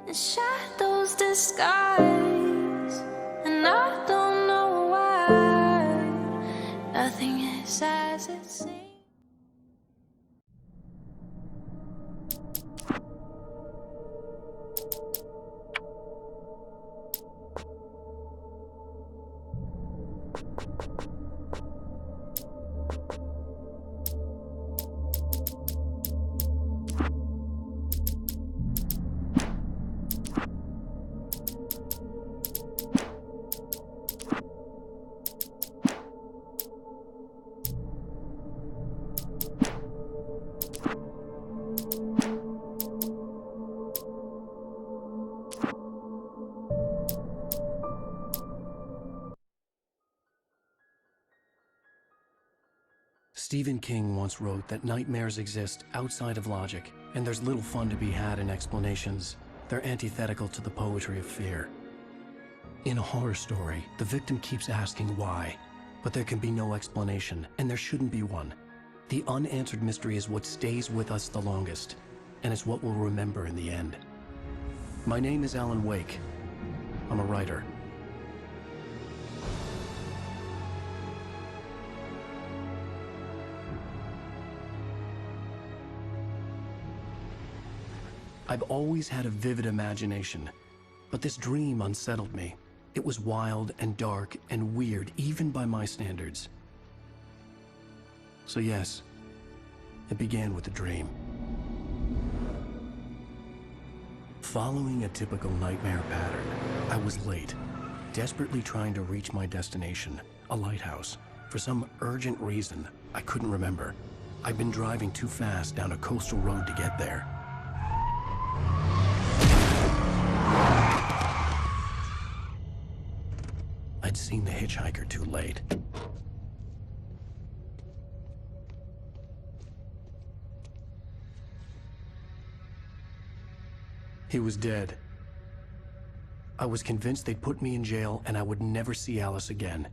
and shadows disguise, and I don't know why nothing is as it seems. Stephen King once wrote that nightmares exist outside of logic, and there's little fun to be had in explanations. They're antithetical to the poetry of fear. In a horror story, the victim keeps asking why, but there can be no explanation, and there shouldn't be one. The unanswered mystery is what stays with us the longest, and it's what we'll remember in the end. My name is Alan Wake. I'm a writer. I've always had a vivid imagination, but this dream unsettled me. It was wild and dark and weird, even by my standards. So yes, it began with a dream. Following a typical nightmare pattern, I was late, desperately trying to reach my destination, a lighthouse. For some urgent reason, I couldn't remember. I'd been driving too fast down a coastal road to get there. I'd seen the hitchhiker too late. He was dead. I was convinced they'd put me in jail and I would never see Alice again.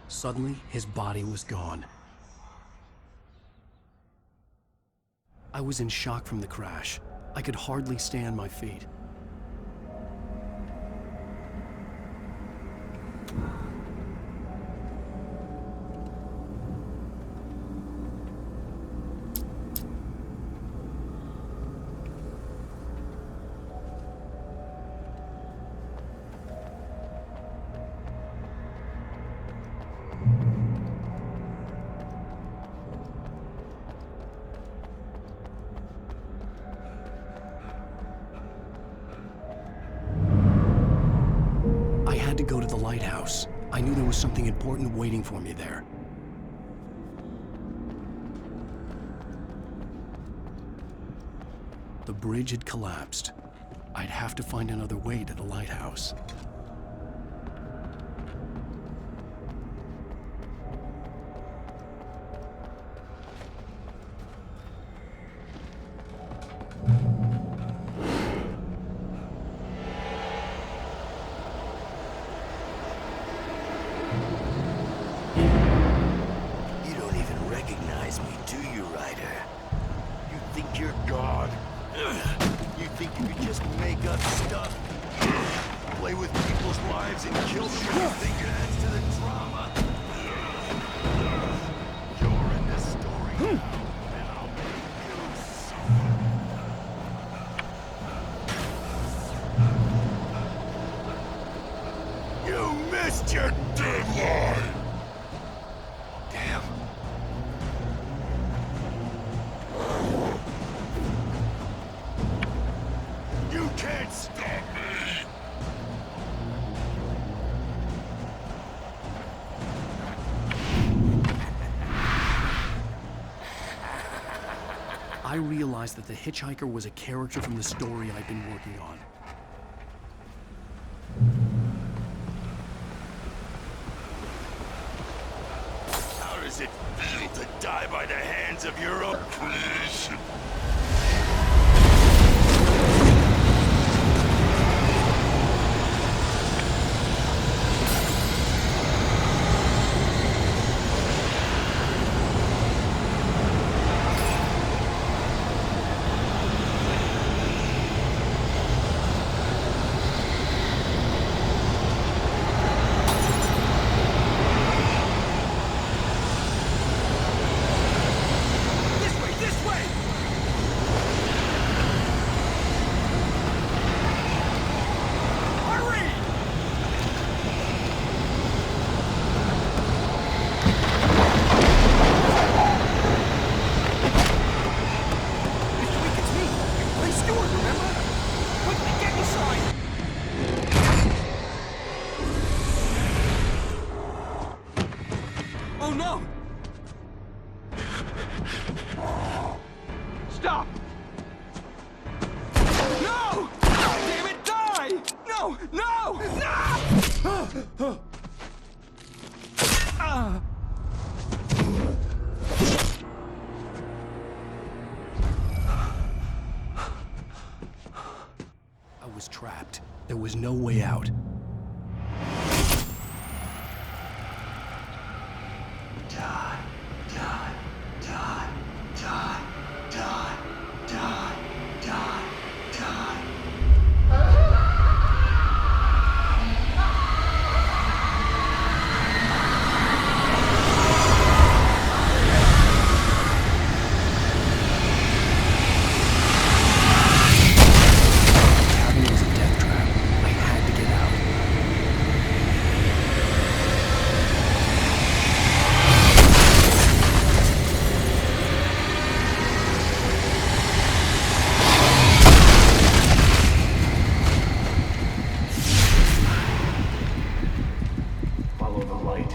Suddenly, his body was gone. I was in shock from the crash. I could hardly stand my feet. To go to the lighthouse. I knew there was something important waiting for me there. The bridge had collapsed. I'd have to find another way to the lighthouse. I realized that the hitchhiker was a character from the story I'd been working on. How does it feel to die by the hands of your own? Please. I was trapped. There was no way out. Die, die, die, die, die, die, die, die. The cabin was a death trap. I had to get out. Follow the light.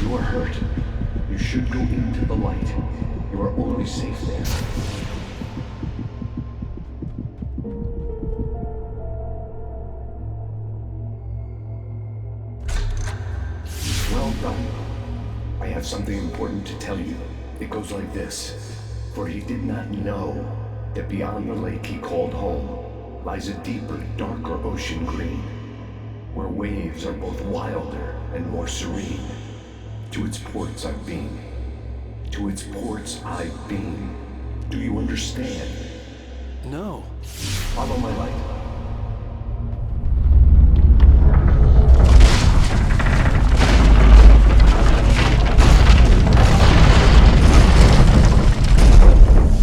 You are hurt. You should go into the light. You are only safe there. Well done. I have something important to tell you. It goes like this. For he did not know that beyond the lake he called home lies a deeper, darker ocean green, where waves are both wilder and more serene. To its ports I've been. To its ports I've been. Do you understand? No. Follow my light.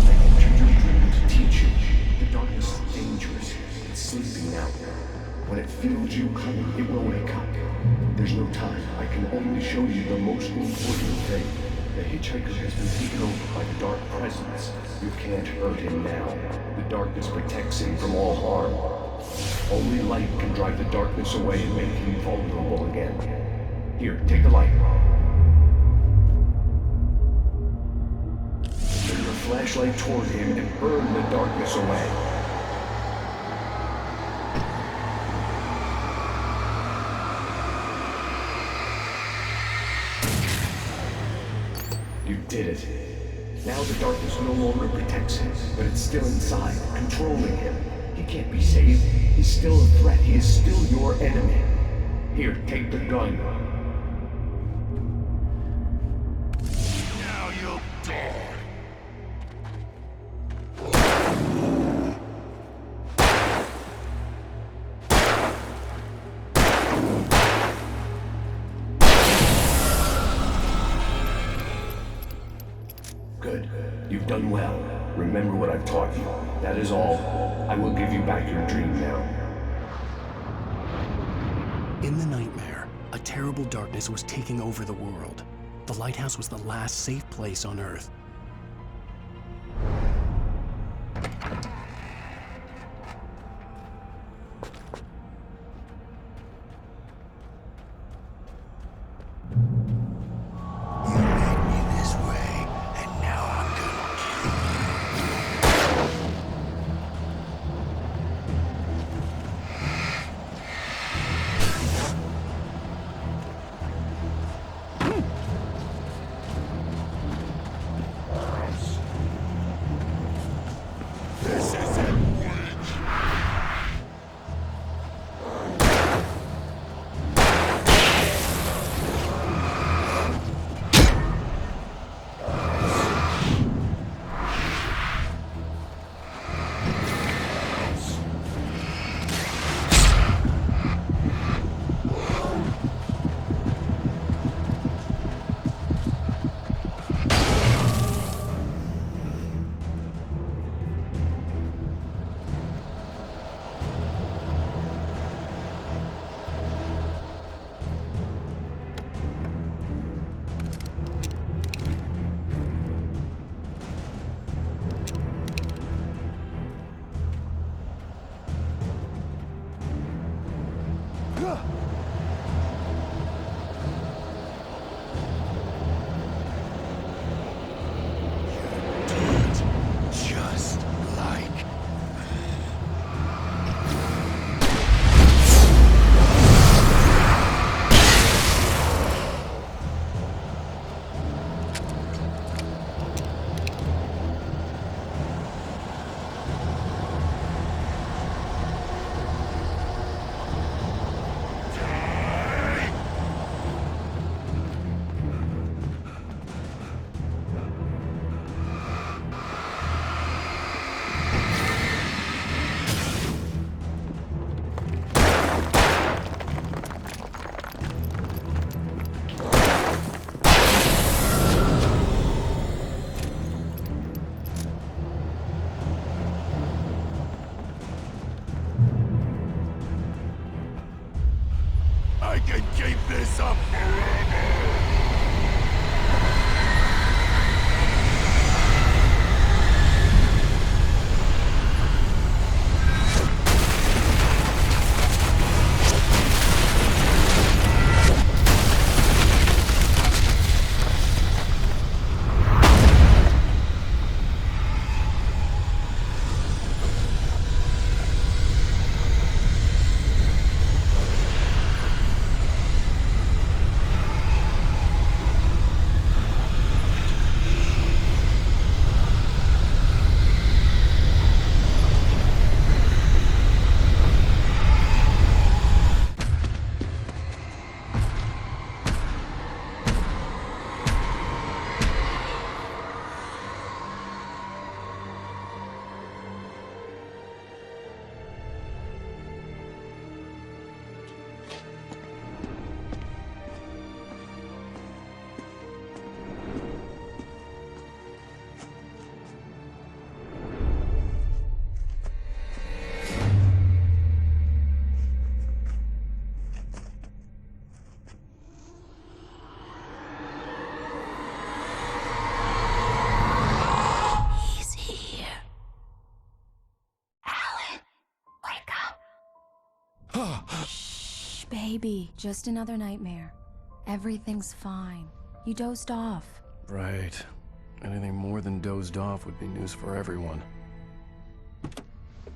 I entered your dream to teach you. The darkness is dangerous. It's sleeping now. When it feels you coming, it will wake up. There's no time. I can only show you the most important thing. The hitchhiker has been taken over by the dark presence. You can't hurt him now. The darkness protects him from all harm. Only light can drive the darkness away and make him vulnerable again. Here, take the light. Turn your flashlight toward him and burn the darkness away. You did it. Now the darkness no longer protects him, but it's still inside, controlling him. He can't be saved. He's still a threat. He is still your enemy. Here, take the gun. Now you'll die. Good. You've done well. Remember what I've taught you. That is all. I will give you back your dream now. In the nightmare, a terrible darkness was taking over the world. The lighthouse was the last safe place on Earth. You led me this way, and now I'm gonna Baby, just another nightmare. Everything's fine. You dozed off. Right. Anything more than dozed off would be news for everyone.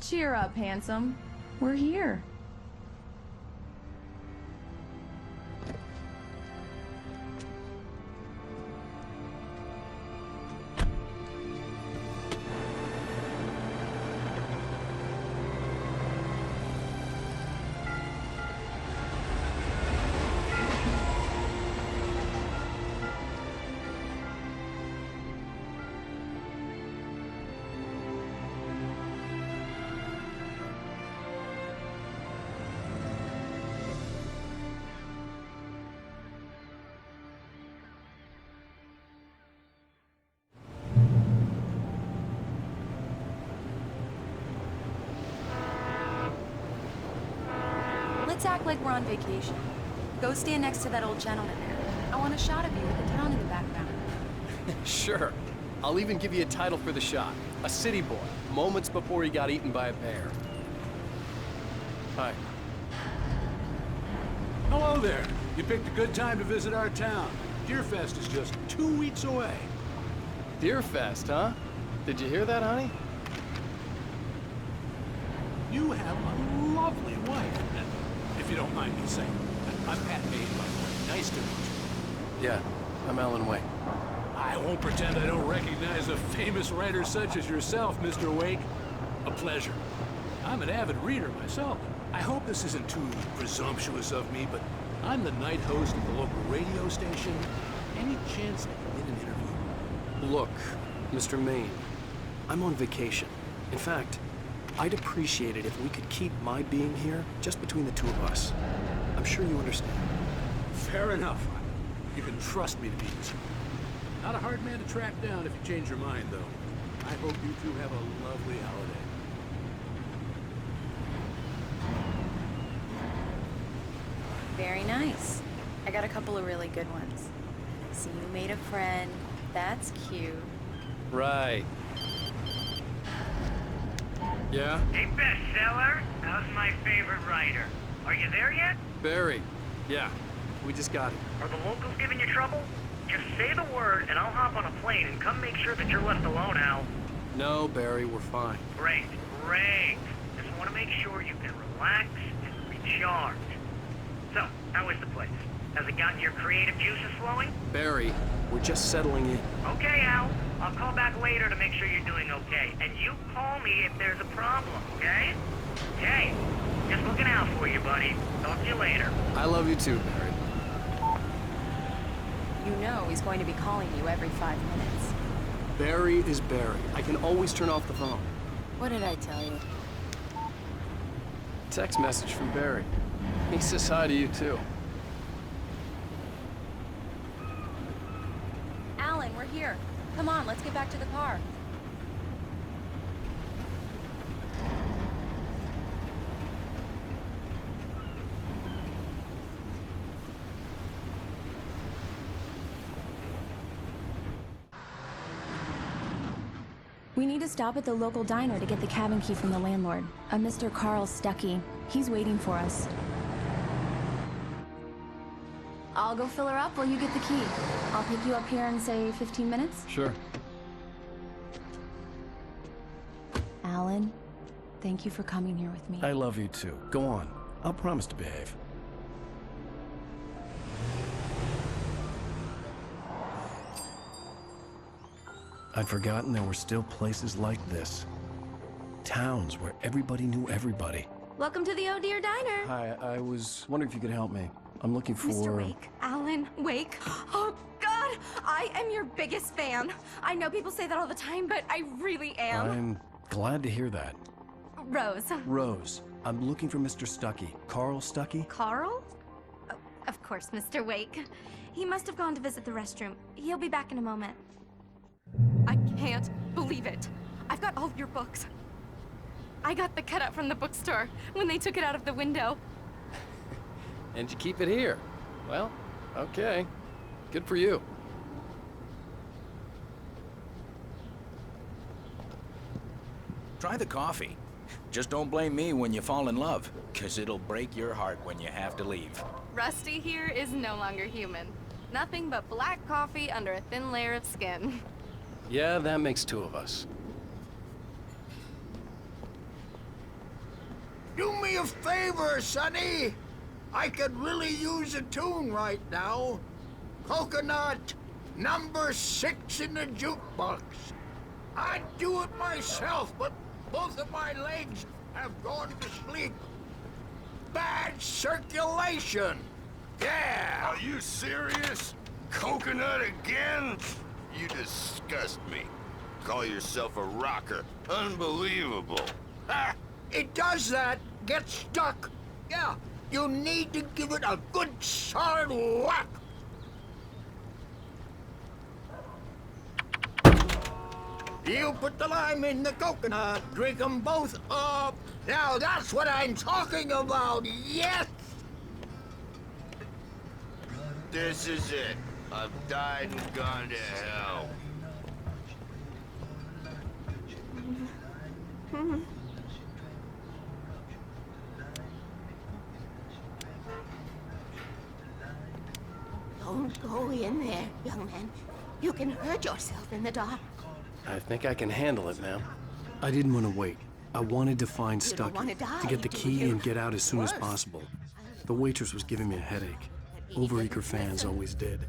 Cheer up, handsome. We're here. Let's act like we're on vacation. Go stand next to that old gentleman there. I want a shot of you with the town in the background. Sure. I'll even give you a title for the shot. A city boy, moments before he got eaten by a bear. Hi. Hello there. You picked a good time to visit our town. Deerfest is just 2 weeks away. Deerfest, huh? Did you hear that, honey? You have a lovely wife, if you don't mind me saying. I'm Pat Hayes, by the way. Nice to meet you. Yeah, I'm Alan Wake. I won't pretend I don't recognize a famous writer such as yourself, Mr. Wake. A pleasure. I'm an avid reader myself. I hope this isn't too presumptuous of me, but I'm the night host of the local radio station. Any chance I can get an interview? Look, Mr. Maine, I'm on vacation. In fact, I'd appreciate it if we could keep my being here just between the two of us. I'm sure you understand. Fair enough. You can trust me to be this. Not a hard man to track down if you change your mind, though. I hope you two have a lovely holiday. Very nice. I got a couple of really good ones. See, you made a friend. That's cute. Right. Yeah? Hey, bestseller, how's my favorite writer? Are you there yet? Barry. Yeah. We just got it. Are the locals giving you trouble? Just say the word and I'll hop on a plane and come make sure that you're left alone, Al. No, Barry, we're fine. Great, great. Just want to make sure you can relax and recharge. So, how is the place? Has it gotten your creative juices flowing? Barry, we're just settling in. Okay, Al. I'll call back later to make sure you're doing okay. And you call me if there's a problem, okay? Okay. Just looking out for you, buddy. Talk to you later. I love you too, Barry. You know he's going to be calling you every 5 minutes. Barry is Barry. I can always turn off the phone. What did I tell you? Text message from Barry. He says hi to you too. Alan, we're here. Come on, let's get back to the car. We need to stop at the local diner to get the cabin key from the landlord, a Mr. Carl Stuckey. He's waiting for us. I'll go fill her up while you get the key. I'll pick you up here in, say, 15 minutes? Sure. Alan, thank you for coming here with me. I love you too. Go on. I'll promise to behave. I'd forgotten there were still places like this. Towns where everybody knew everybody. Welcome to the Oh Dear Diner. Hi, I was wondering if you could help me. I'm looking for... Mr. Wake. Alan Wake. Oh, God! I am your biggest fan. I know people say that all the time, but I really am. I'm glad to hear that. Rose. Rose, I'm looking for Mr. Stuckey. Carl Stuckey? Carl? Oh, of course, Mr. Wake. He must have gone to visit the restroom. He'll be back in a moment. I can't believe it. I've got all your books. I got the cutout from the bookstore when they took it out of the window. And you keep it here. Well, okay. Good for you. Try the coffee. Just don't blame me when you fall in love, 'cause it'll break your heart when you have to leave. Rusty here is no longer human. Nothing but black coffee under a thin layer of skin. Yeah, that makes two of us. Do me a favor, Sonny. I could really use a tune right now. Coconut, number 6 in the jukebox. I'd do it myself, but both of my legs have gone to sleep. Bad circulation. Yeah. Are you serious? Coconut again? You disgust me. Call yourself a rocker. Unbelievable. Ha! It does that. Get stuck. Yeah, you need to give it a good solid whack. You put the lime in the coconut, drink them both up. Now that's what I'm talking about, yes! This is it. I've died and gone to hell. Don't go in there, young man. You can hurt yourself in the dark. I think I can handle it, ma'am. I didn't want to wait. I wanted to find You don't Stucky, wanna die, to get the do key you? and get out as soon as Worse. possible. The waitress was giving me a headache. Overeager fans always did.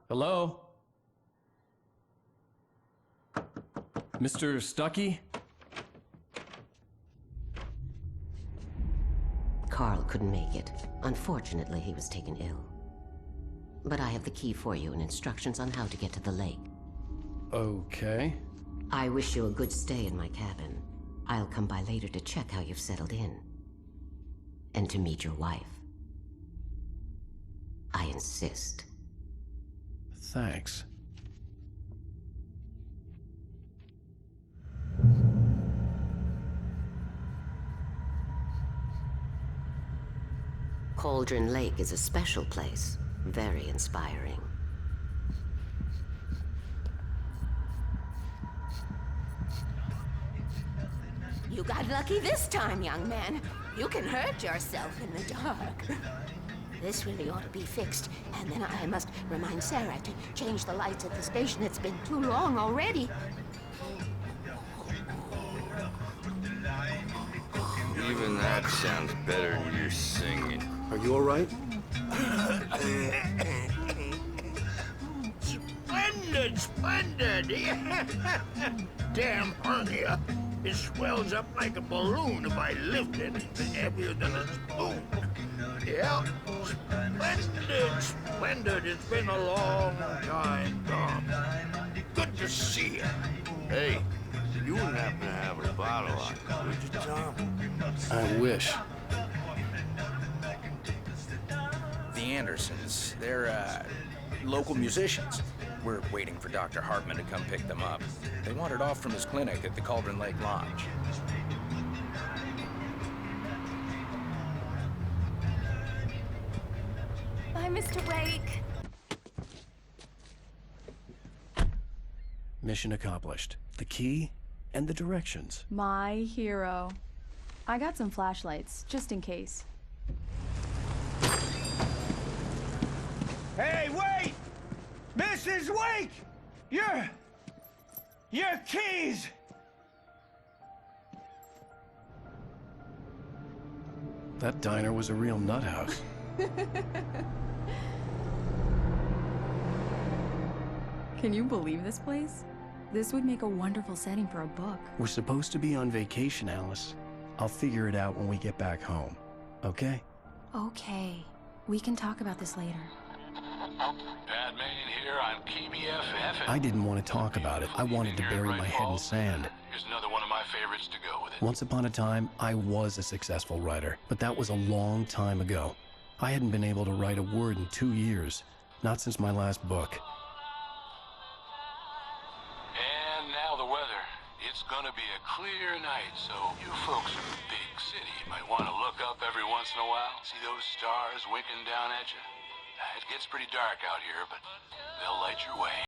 Hello? Mr. Stucky? Carl couldn't make it. Unfortunately, he was taken ill. But I have the key for you and instructions on how to get to the lake. Okay. I wish you a good stay in my cabin. I'll come by later to check how you've settled in. And to meet your wife. I insist. Thanks. Cauldron Lake is a special place. Very inspiring. You got lucky this time, young man. You can hurt yourself in the dark. This really ought to be fixed, and then I must remind Sarah to change the lights at the station. It's been too long already. Even that sounds better than your singing. Are you all right? Splendid, splendid! Damn hernia. It swells up like a balloon if I lift it. It's heavier than a spoon. Yeah, splendid, splendid. It's been a long time, Tom. Good to see you. Hey, you wouldn't happen to have a bottle on you, would you, Tom? I wish. The Andersons, they're, local musicians. We're waiting for Dr. Hartman to come pick them up. They wandered off from his clinic at the Cauldron Lake Lodge. Bye, Mr. Wake. Mission accomplished. The key and the directions. My hero. I got some flashlights, just in case. Hey, wait! Mrs. Wake! Your keys! That diner was a real nut house. Can you believe this place? This would make a wonderful setting for a book. We're supposed to be on vacation, Alice. I'll figure it out when we get back home. Okay? Okay. We can talk about this later. Batman here on KBFF. I didn't want to talk about it. I wanted to bury my head in sand. Here's another one of my favorites to go with it. Once upon a time, I was a successful writer, but that was a long time ago. I hadn't been able to write a word in 2 years. Not since my last book. And now the weather. It's It's gonna be a clear night, so you folks in the big city might want to look up every once in a while. See those stars winking down at you? It gets pretty dark out here, but they'll light your way.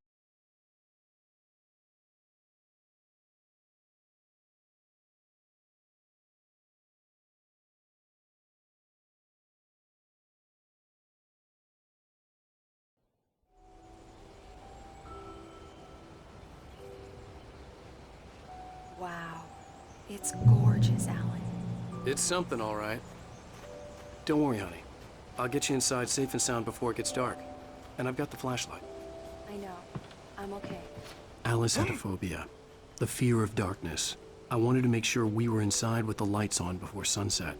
Wow. It's gorgeous, Alan. It's something, all right. Don't worry, honey. I'll get you inside safe and sound before it gets dark. And I've got the flashlight. I know. I'm okay. Alice had a phobia. The fear of darkness. I wanted to make sure we were inside with the lights on before sunset.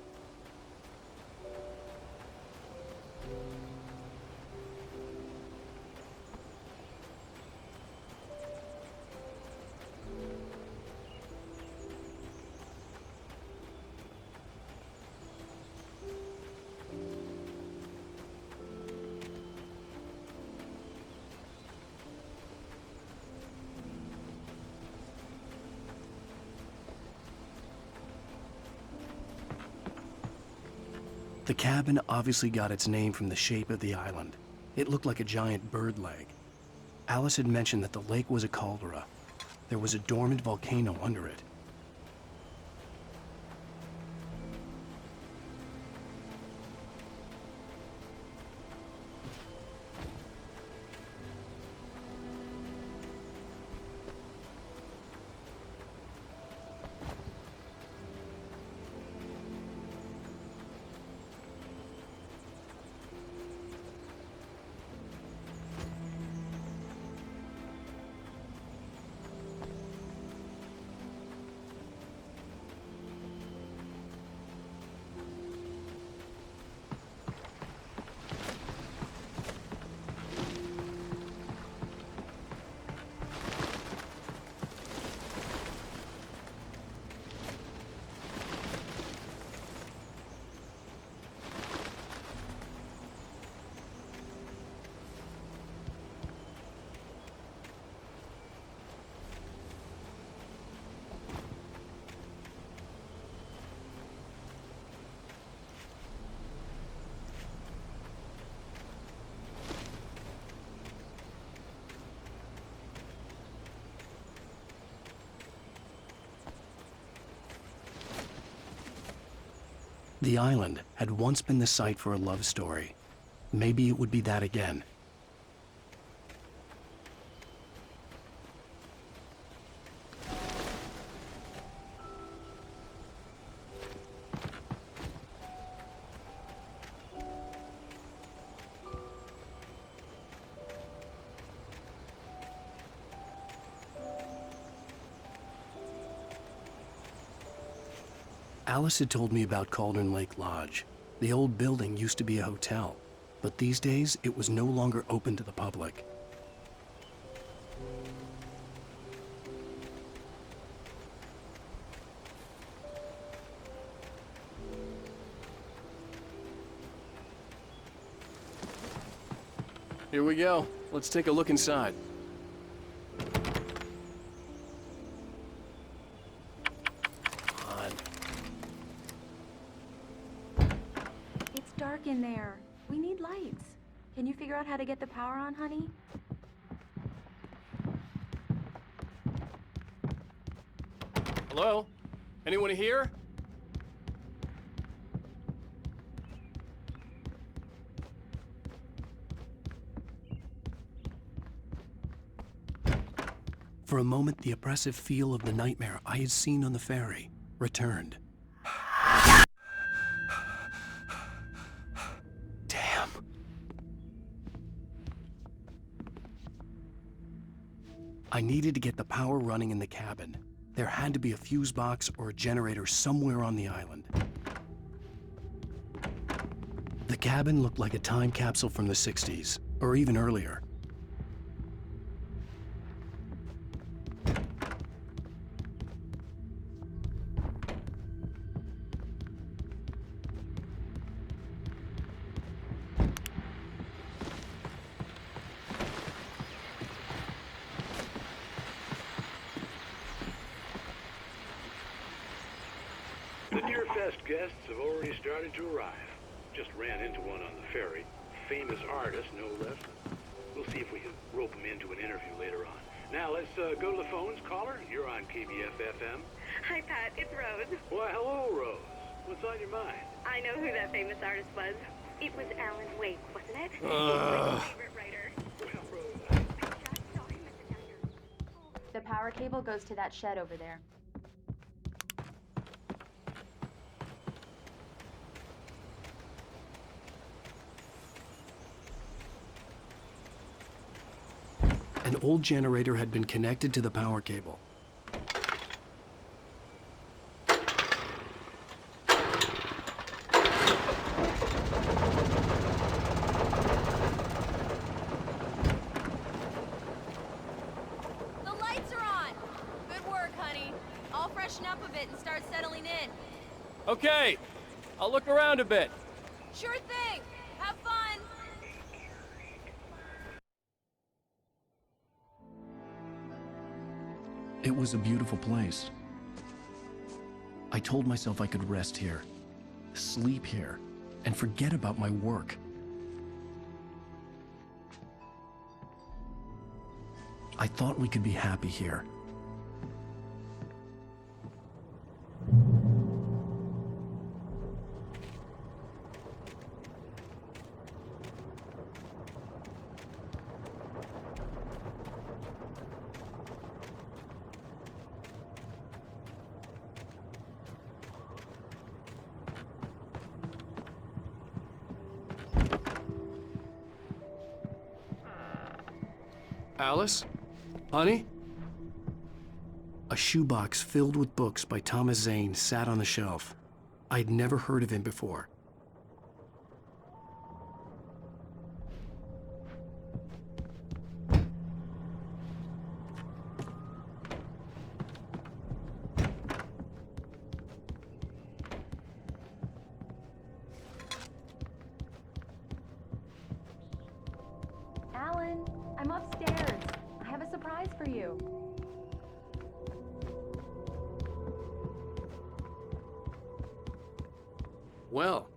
The cabin obviously got its name from the shape of the island. It looked like a giant bird leg. Alice had mentioned that the lake was a caldera. There was a dormant volcano under it. The island had once been the site for a love story. Maybe it would be that again. Alice had told me about Cauldron Lake Lodge. The old building used to be a hotel, but these days it was no longer open to the public. Here we go. Let's take a look inside. It's dark in there. We need lights. Can you figure out how to get the power on, honey? Hello? Anyone here? For a moment, the oppressive feel of the nightmare I had seen on the ferry returned. Damn. I needed to get the power running in the cabin. There had to be a fuse box or a generator somewhere on the island. The cabin looked like a time capsule from the 60s, or even earlier. best guests have already started to arrive. Just ran into one on the ferry. Famous artist, no less. We'll see if we can rope him into an interview later on. Now, let's go to the phones. Caller, you're on KBF-FM. Hi, Pat. It's Rose. Why, hello, Rose. What's on your mind? I know who that famous artist was. It was Alan Wake, wasn't it? He was my favorite writer. The power cable goes to that shed over there. An old generator had been connected to the power cable. The lights are on! Good work, honey. I'll freshen up a bit and start settling in. Okay, I'll look around a bit. Sure thing! Have fun! It was a beautiful place. I told myself I could rest here, sleep here, and forget about my work. I thought we could be happy here. Alice? Honey? A shoebox filled with books by Thomas Zane sat on the shelf. I'd never heard of him before. Alan, I'm upstairs. I have a surprise for you. Well,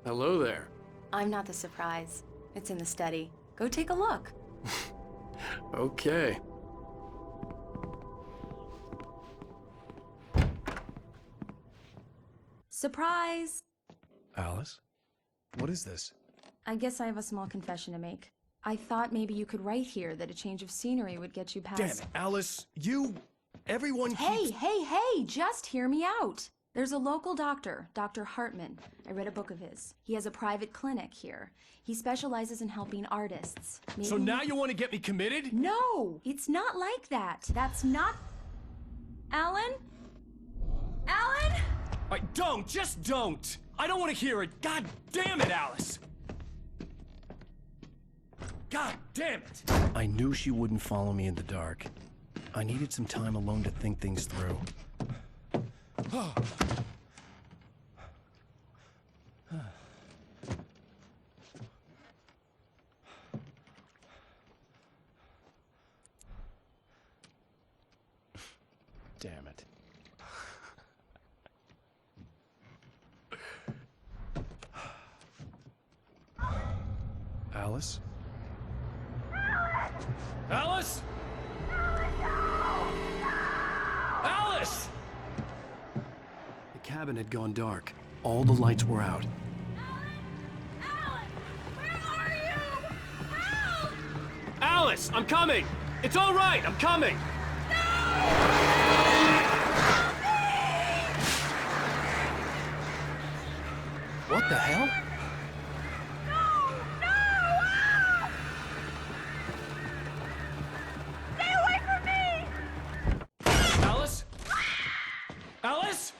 hello there. I'm not the surprise. It's in the study. Go take a look. Okay. Surprise! Alice? What is this? I guess I have a small confession to make. I thought maybe you could write here that a change of scenery would get you past— Damn it, Alice! Everyone Hey, just hear me out! There's a local doctor, Dr. Hartman. I read a book of his. He has a private clinic here. He specializes in helping artists. So now you want to get me committed? No! It's not like that. That's not— Alan? Alan? Just don't! I don't want to hear it! God damn it, Alice! God damn it! I knew she wouldn't follow me in the dark. I needed some time alone to think things through. Damn it. Alice? Alice? Alice! The cabin had gone dark. All the lights were out. Alice, I'm coming! It's all right, I'm coming! What the hell? Stay away from me! Alice? Alice?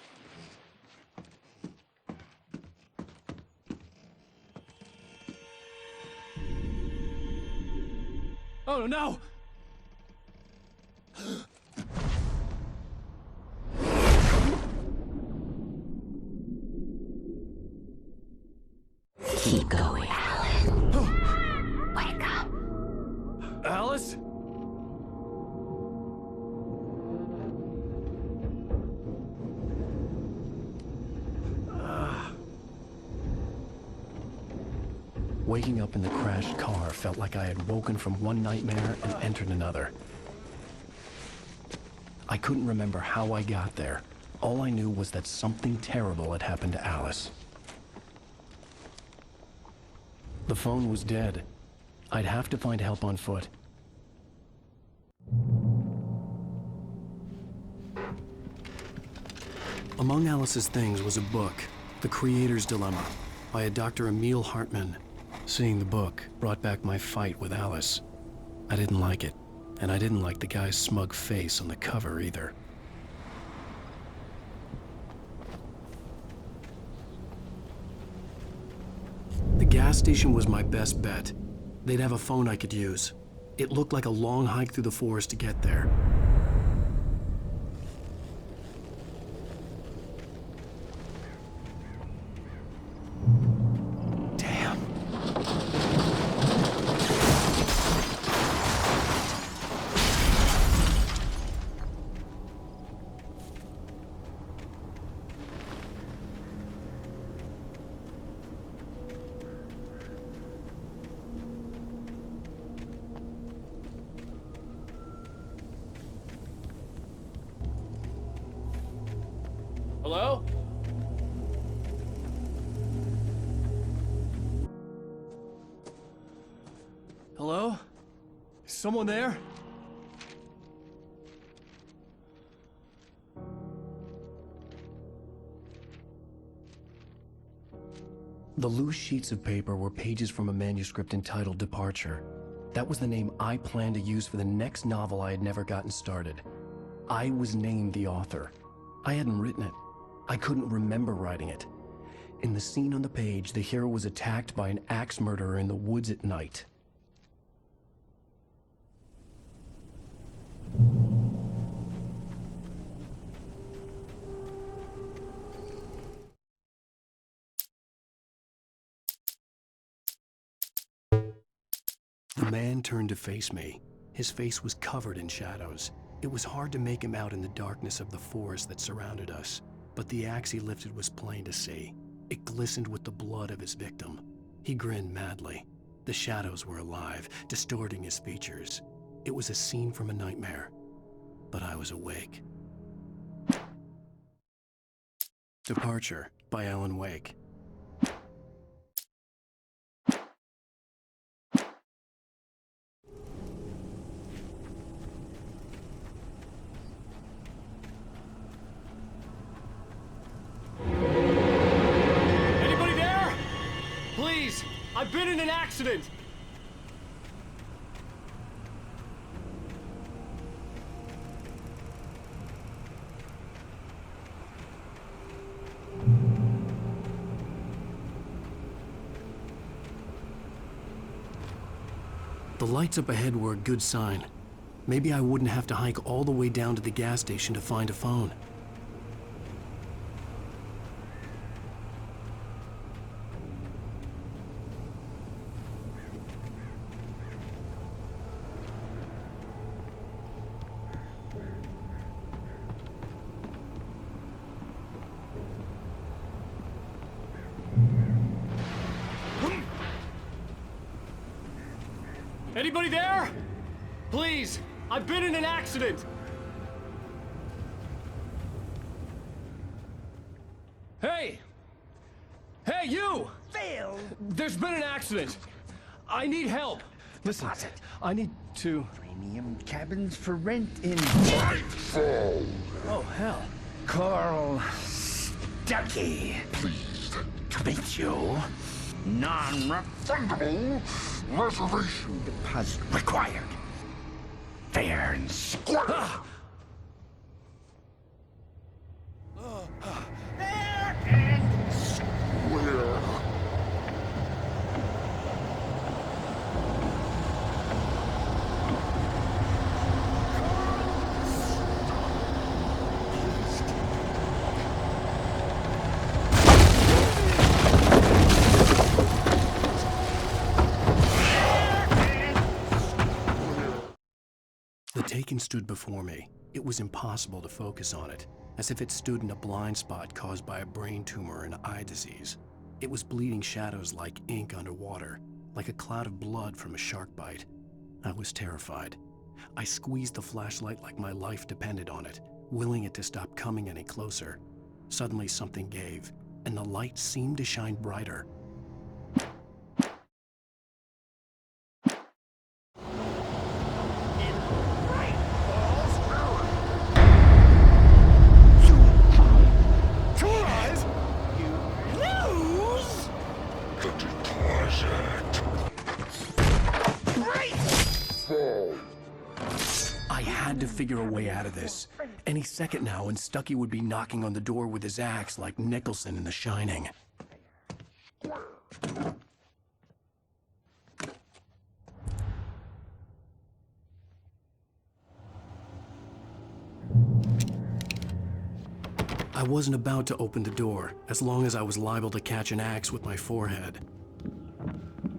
Oh no! Keep going, Alan. Wake up. Alice? Waking up in the crashed car felt like I had woken from one nightmare and entered another. I couldn't remember how I got there. All I knew was that something terrible had happened to Alice. The phone was dead. I'd have to find help on foot. Among Alice's things was a book, The Creator's Dilemma, by a Dr. Emil Hartman. Seeing the book brought back my fight with Alice. I didn't like it, and I didn't like the guy's smug face on the cover either. The gas station was my best bet. They'd have a phone I could use. It looked like a long hike through the forest to get there. Hello? Hello? Is someone there? The loose sheets of paper were pages from a manuscript entitled Departure. That was the name I planned to use for the next novel I had never gotten started. I was named the author. I hadn't written it. I couldn't remember writing it. In the scene on the page, the hero was attacked by an axe murderer in the woods at night. The man turned to face me. His face was covered in shadows. It was hard to make him out in the darkness of the forest that surrounded us, but the axe he lifted was plain to see. It glistened with the blood of his victim. He grinned madly. The shadows were alive, distorting his features. It was a scene from a nightmare, but I was awake. Departure by Alan Wake. Anybody there? Please, I've been in an accident. The lights up ahead were a good sign. Maybe I wouldn't have to hike all the way down to the gas station to find a phone. Anybody there? Please, I've been in an accident. Hey! Hey, you! Phil! There's been an accident. I need help. Listen, I need to... Premium cabins for rent in... Nightfall! Oh, hell. Carl Stuckey. Pleased to meet you. Non-refundable reservation deposit required. Fair and square. Fair and square. The Taken stood before me. It was impossible to focus on it, as if it stood in a blind spot caused by a brain tumor and eye disease. It was bleeding shadows like ink underwater. like a cloud of blood from a shark bite. I was terrified. I squeezed the flashlight like my life depended on it, willing it to stop coming any closer. Suddenly something gave, and the light seemed to shine brighter. I had to figure a way out of this. Any second now, and Stucky would be knocking on the door with his axe like Nicholson in The Shining. I wasn't about to open the door, as long as I was liable to catch an axe with my forehead.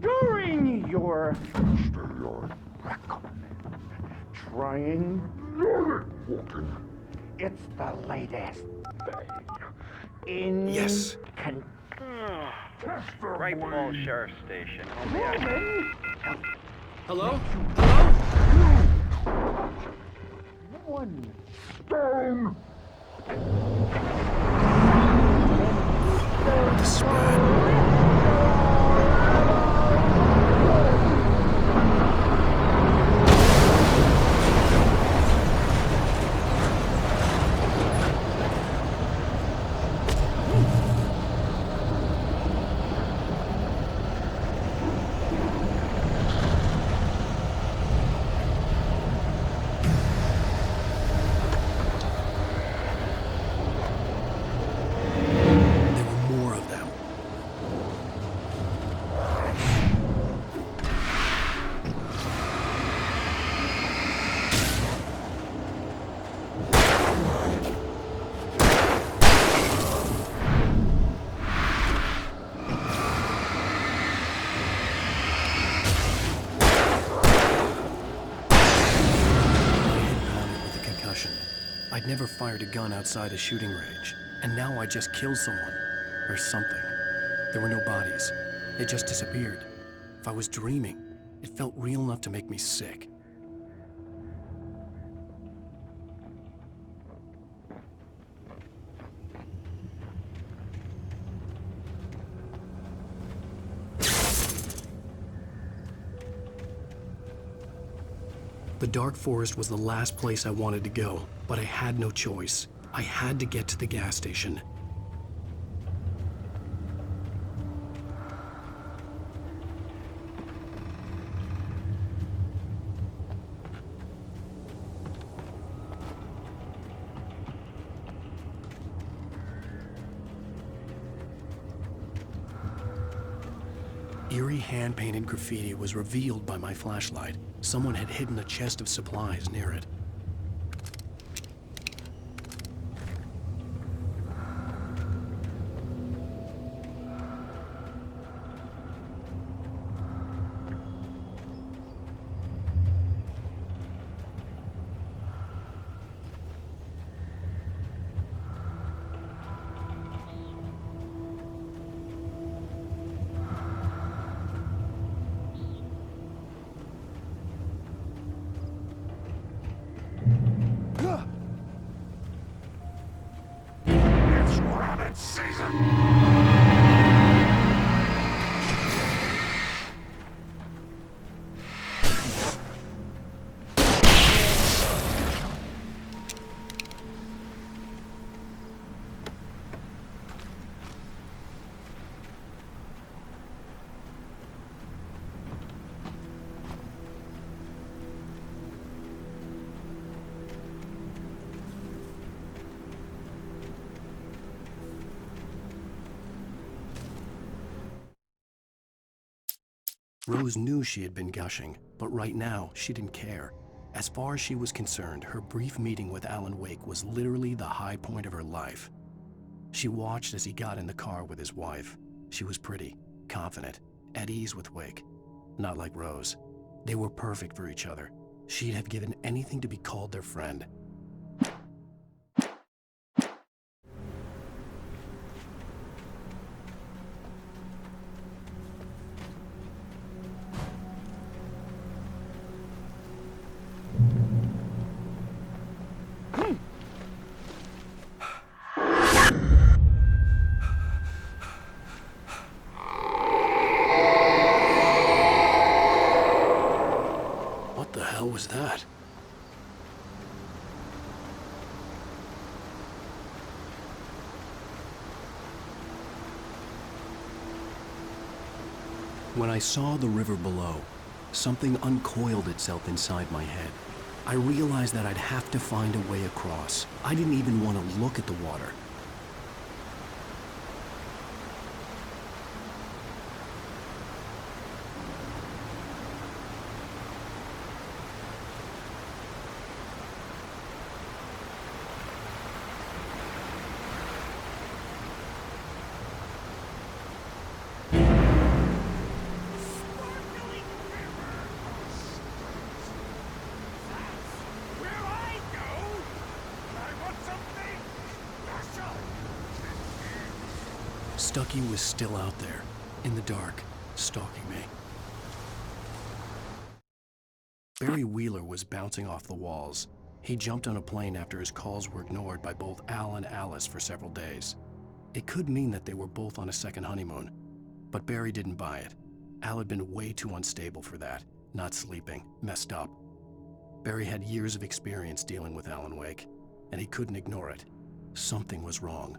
During your trying walking, it's the latest thing in Yes. Great Falls Sheriff Station. Hello? One stone. I'd never fired a gun outside a shooting range, and now I just killed someone. Or something. There were no bodies. They just disappeared. If I was dreaming, it felt real enough to make me sick. The dark forest was the last place I wanted to go, but I had no choice. I had to get to the gas station. Eerie hand-painted graffiti was revealed by my flashlight. Someone had hidden a chest of supplies near it. It's rabbit season. Rose knew she had been gushing, but right now, she didn't care. As far as she was concerned, her brief meeting with Alan Wake was literally the high point of her life. She watched as he got in the car with his wife. She was pretty, confident, at ease with Wake. Not like Rose. They were perfect for each other. She'd have given anything to be called their friend. What the hell was that? When I saw the river below, something uncoiled itself inside my head. I realized that I'd have to find a way across. I didn't even want to look at the water. Stucky was still out there, in the dark, stalking me. Barry Wheeler was bouncing off the walls. He jumped on a plane after his calls were ignored by both Al and Alice for several days. It could mean that they were both on a second honeymoon, but Barry didn't buy it. Al had been way too unstable for that, not sleeping, messed up. Barry had years of experience dealing with Alan Wake, and he couldn't ignore it. Something was wrong.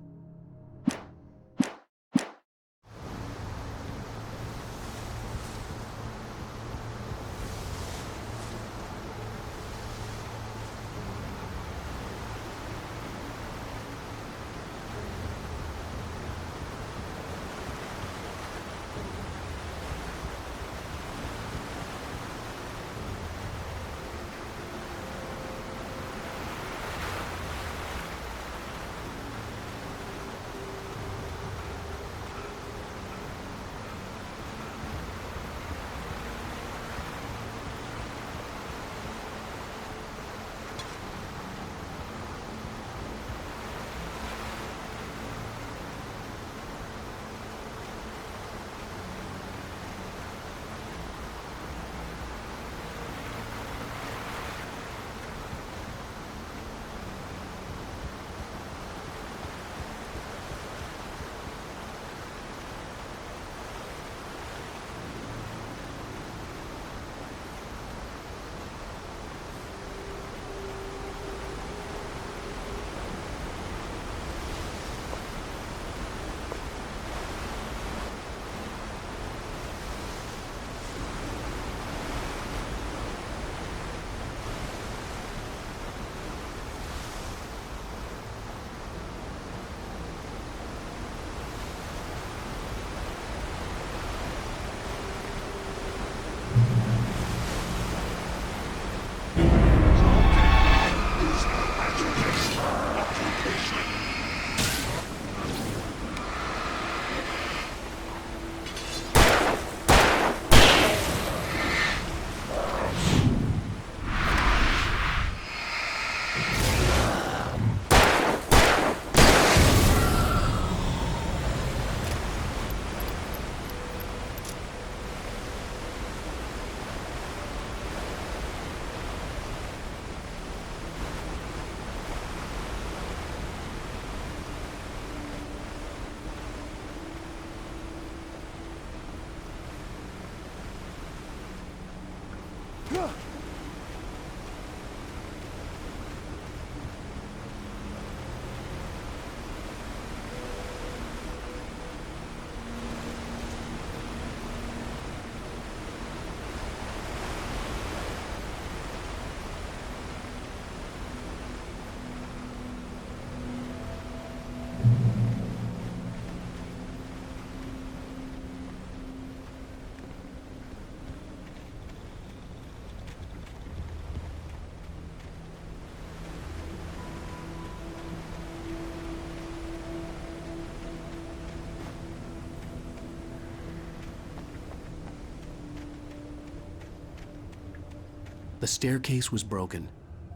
The staircase was broken.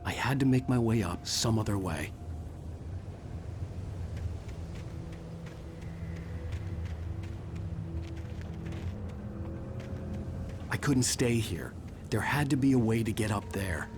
I had to make my way up some other way. I couldn't stay here. There had to be a way to get up there.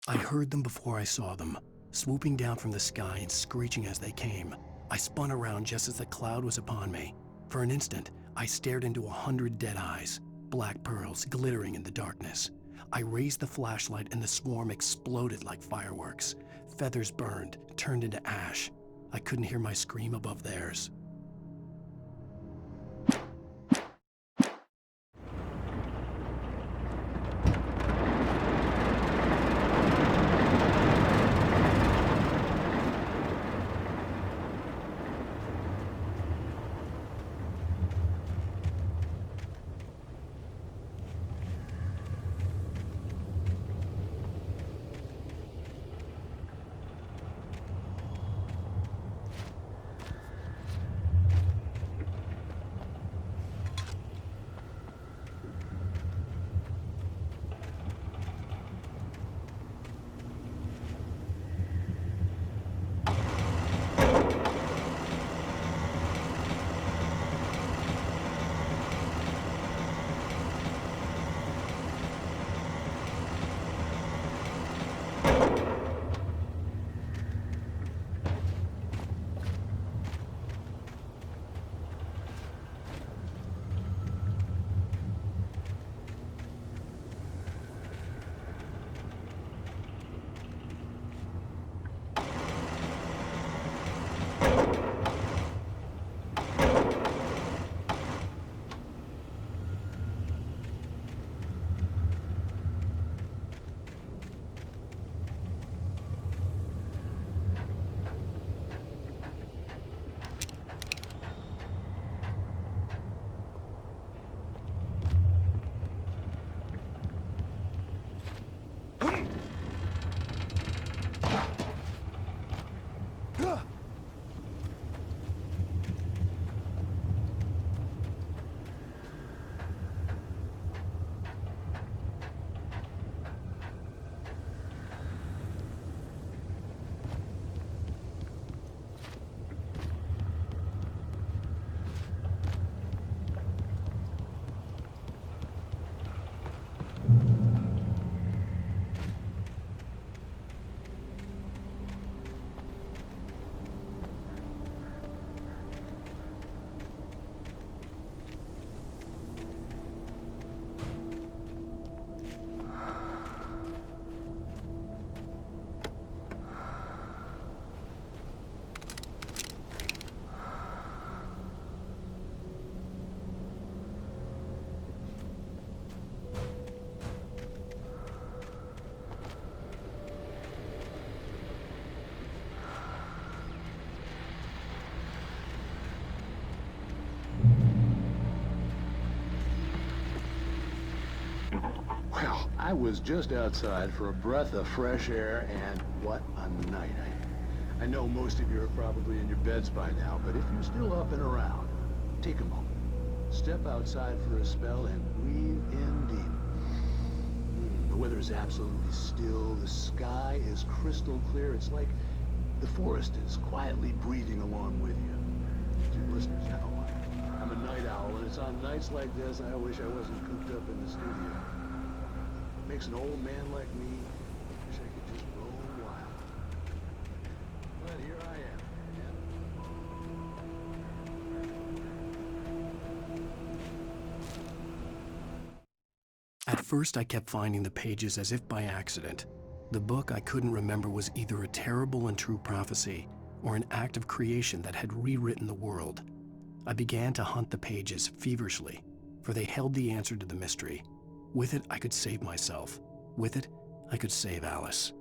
I heard them before I saw them, swooping down from the sky and screeching as they came. I spun around just as the cloud was upon me. For an instant, I stared into 100 dead eyes, black pearls glittering in the darkness. I raised the flashlight and the swarm exploded like fireworks. Feathers burned, turned into ash. I couldn't hear my scream above theirs. Well, I was just outside for a breath of fresh air, and what a night. I know most of you are probably in your beds by now, but if you're still up and around, take a moment. Step outside for a spell and breathe in deep. The weather is absolutely still. The sky is crystal clear. It's like the forest is quietly breathing along with you. Dear listeners, know I'm a night owl, and it's on nights like this I wish I wasn't cooped up in the studio. Makes an old man like me wish I could just roam wild. But here I am. At first, I kept finding the pages as if by accident. The book I couldn't remember was either a terrible and true prophecy or an act of creation that had rewritten the world. I began to hunt the pages feverishly, for they held the answer to the mystery. With it, I could save myself. With it, I could save Alice.